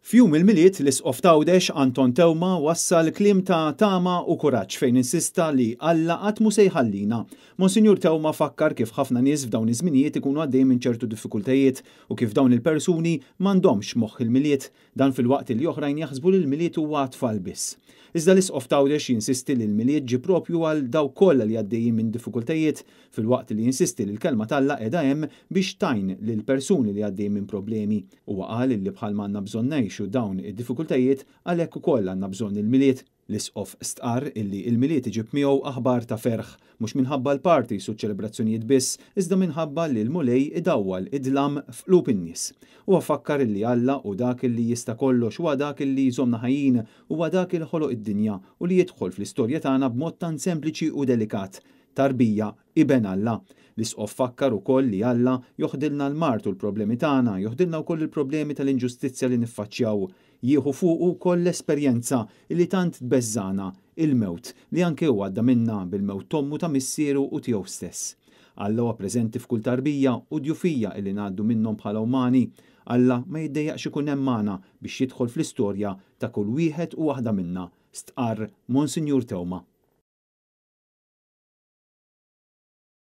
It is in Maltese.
Fjum il-miliet l-isqof Tawdex Anton Tewma wassal kliem ta' tama u kuraġġ fejn insista li Alla qatt mu se jħallina. Monsinjur Tewma fakkar kif ħafna nies f'dawn iż-żminijiet ikunu għaddej minn ċertu diffikultajiet u kif dawn il-persuni m'għandhomx moħħ il-miliet, dan fil-waqt li oħrajn jaħsbu li l-miliet huwa tfal biss. Iżda l-isqof Tawdex jinsisti li l-miliet ġi propju għal daw kollha li għaddejjin minn diffikultajiet fil-waqt li jinsisti li l-kelma tal-Alla qiegħda hemm biex tajn lil persuni li għaddejjin minn problemi. Huwa qal li bħalma għandna bżonn ngħixu dawn id-diffikultajiet għalhekk ukoll għandna bżonn il-miliet. L-isqof stqarr illi il-miliet iġib miegħu aħbar ta' ferħ mhux minħabba l-parties u ċ-ċelebrazzjonijiet biss, iżda minħabba li l-mulej idawwal idlam f'qlub in-nies. Huwa fakkar illi Alla u dak illi jista' kollox huwa dak illi jżommna ħajjin huwa dak il ħoloq id-dinja u li jidħol fl-istorja tagħna b'mod tant sempliċi u delikat. Tarbija iben Alla. L-isqof fakkar ukoll li Alla joħdilna l-mart u l-problemi tagħna, joħdilna wkoll il-problemi tal-inġustizzja li niffaċċjaw. Jieħu fuq ukoll l-esperjenza li tant tbeżżana, il-mewt li anke huwa għadda minna bil-mewt tommu ta' missieru u tiegħu stess. Alla huwa preżenti f'kull tarbija u djufija li ngħaddu minnhom bħala umani. Alla ma jiddejjaqx ikun hemm magħna biex jidħol fl-istorja ta' kull wieħed u waħda minna. Stqarr Monsinjur Tewma.